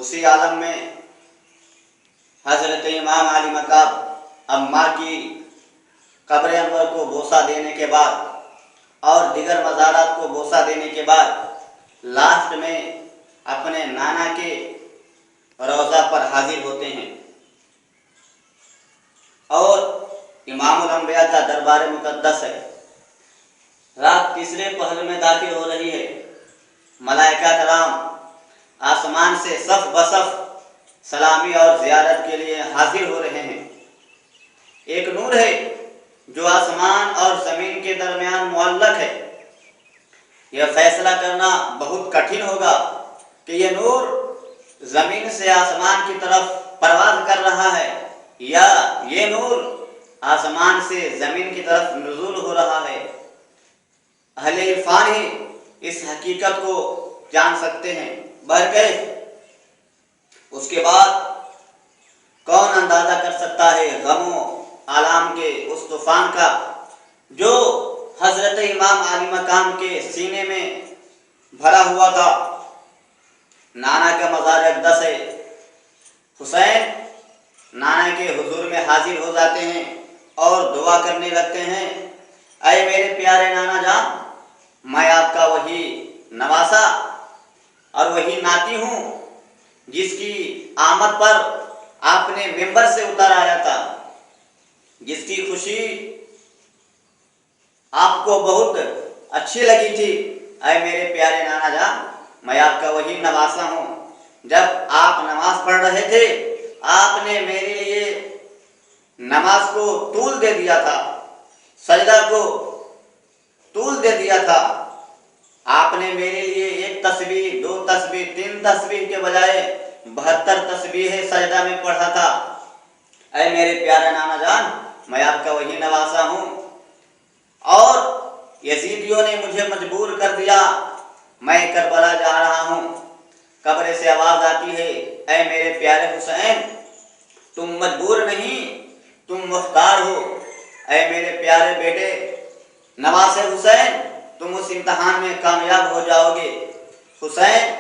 اسی عالم میں حضرت امام علی مقام اماں کی قبر انور کو بوسہ دینے کے بعد اور دیگر مزارات کو بوسہ دینے کے بعد لاسٹ میں اپنے نانا کے روضہ پر حاضر ہوتے ہیں اور امام الانبیاء کا دربار مقدس ہے۔ رات تیسرے پہر میں داخل ہو رہی ہے، ملائکہ کرام آسمان سے صف بصف سلامی اور زیارت کے لیے حاضر ہو رہے ہیں۔ ایک نور ہے جو آسمان اور زمین کے درمیان معلق ہے۔ یہ فیصلہ کرنا بہت کٹھن ہوگا کہ یہ نور زمین سے آسمان کی طرف پرواز کر رہا ہے یا یہ نور آسمان سے زمین کی طرف نزول ہو رہا ہے۔ اہل عرفان ہی اس حقیقت کو جان سکتے ہیں، برکیف اس کے بعد کون اندازہ کر سکتا ہے غم و آلام کے اس طوفان کا جو حضرت امام علی مقام کے سینے میں بھرا ہوا تھا۔ نانا کا مزار اقدس ہے، حسین نانا کے حضور میں حاضر ہو جاتے ہیں اور دعا کرنے لگتے ہیں، اے میرے پیارے نانا جان، میں آپ کا وہی نواسا اور وہی ناتی ہوں جس کی آمد پر آپ نے ممبر سے اتر آیا تھا، جس کی خوشی آپ کو بہت اچھی لگی تھی۔ اے میرے پیارے نانا جان، میں آپ کا وہی نواسا ہوں۔ جب آپ نماز پڑھ رہے تھے آپ نے میرے لیے نماز کو طول دے دیا تھا، سجدہ کو طول دے دیا تھا۔ آپ نے میرے لیے 1 تسبیح 2 تسبیح 3 تسبیح کے بجائے 72 تسبیح سجدہ میں پڑھا تھا۔ اے میرے پیارے نانا جان، میں آپ کا وہی نواسا ہوں اور یزیدیوں نے مجھے مجبور کر دیا، میں کربلا جا رہا ہوں۔ قبر سے آواز آتی ہے، اے میرے پیارے حسین، تم مجبور نہیں، تم مختار ہو۔ اے میرے پیارے بیٹے نواز حسین، تم اس امتحان میں کامیاب ہو جاؤ گے۔ حسین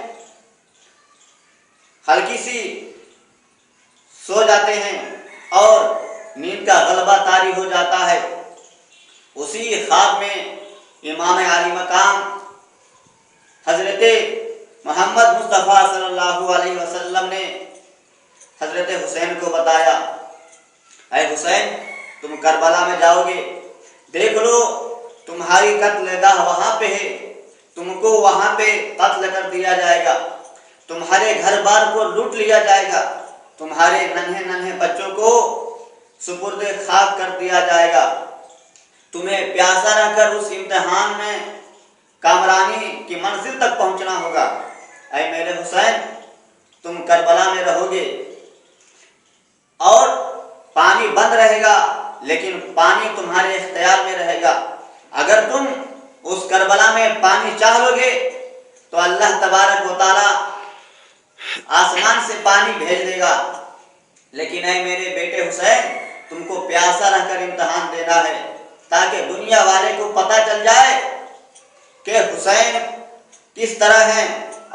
ہلکی سی سو جاتے ہیں اور نیند کا غلبہ طاری ہو جاتا ہے۔ اسی خواب میں امام علی مقام حضرت محمد مصطفیٰ صلی اللہ علیہ وسلم نے حضرت حسین کو بتایا، اے حسین تم کربلا میں جاؤ گے، دیکھ لو تمہاری قتل گاہ وہاں پہ ہے، تم کو وہاں پہ قتل کر دیا جائے گا، تمہارے گھر بار کو لوٹ لیا جائے گا، تمہارے ننھے ننھے بچوں کو سپرد خاک کر دیا جائے گا، تمہیں پیاسا رہ کر اس امتحان میں کامرانی کی منزل تک پہنچنا ہوگا۔ اے میرے حسین تم کربلا میں رہو گے اور پانی بند رہے گا لیکن پانی تمہارے اختیار میں رہے گا۔ اگر تم اس کربلا میں پانی چاہ لو گے تو اللہ تبارک و تعالی آسمان سے پانی بھیج دے گا، لیکن اے میرے بیٹے حسین تم کو پیاسا رہ کر امتحان دینا ہے تاکہ دنیا والے کو پتہ چل جائے کہ حسین کس طرح ہیں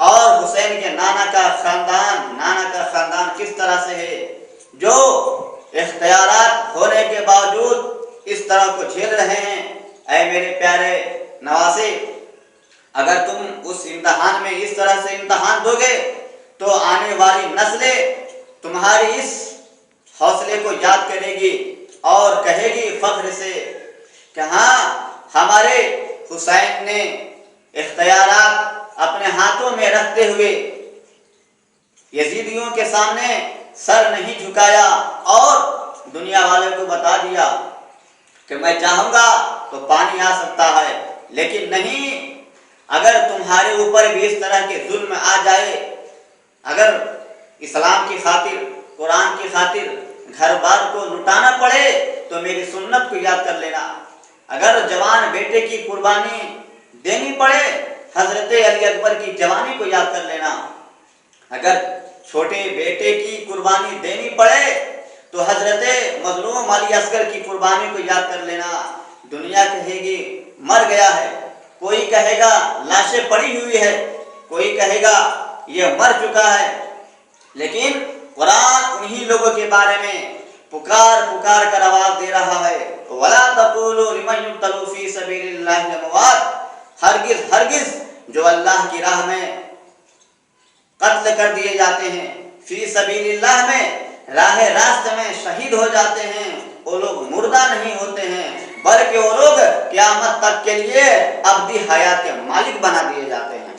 اور حسین کے نانا کا خاندان کس طرح سے ہے جو اختیارات ہونے کے باوجود اس طرح کو جھیل رہے ہیں۔ اے میرے پیارے نواسے، اگر تم اس امتحان میں اس طرح سے امتحان دو گے تو آنے والی نسلیں تمہاری اس حوصلے کو یاد کرے گی اور کہے گی فخر سے کہ ہاں ہمارے حسین نے اختیارات اپنے ہاتھوں میں رکھتے ہوئے یزیدیوں کے سامنے سر نہیں جھکایا اور دنیا والوں کو بتا دیا کہ میں چاہوں گا تو پانی آ سکتا ہے، لیکن نہیں، اگر تمہارے اوپر بھی اس طرح کے ظلم آ جائے، اگر اسلام کی خاطر قرآن کی خاطر گھر بار کو لٹانا پڑے تو میری سنت کو یاد کر لینا، اگر جوان بیٹے کی قربانی دینی پڑے حضرت علی اکبر کی جوانی کو یاد کر لینا، اگر چھوٹے بیٹے کی قربانی دینی پڑے تو حضرت مظلوم علی اصغر کی قربانی کو یاد کر لینا۔ دنیا کہے گی مر گیا ہے، کوئی کہے گا لاشیں پڑی ہوئی ہے، کوئی کہے گا یہ مر چکا ہے، لیکن قرآن انہی لوگوں کے بارے میں پکار پکار کر آواز دے رہا ہے، وَلَا تَقُولُوا لِمَن يُقْتَلُ فِي سَبِيلِ اللَّهِ أَمْوَاتٌ، ہرگز ہرگز جو اللہ کی راہ میں قتل کر دیے جاتے ہیں، فی سبیل اللہ میں راہ راست میں شہید ہو جاتے ہیں، وہ لوگ مردہ نہیں ہوتے ہیں، بلکہ وہ لوگ قیامت تک کے لیے ابدی حیات کے مالک بنا دیے جاتے ہیں۔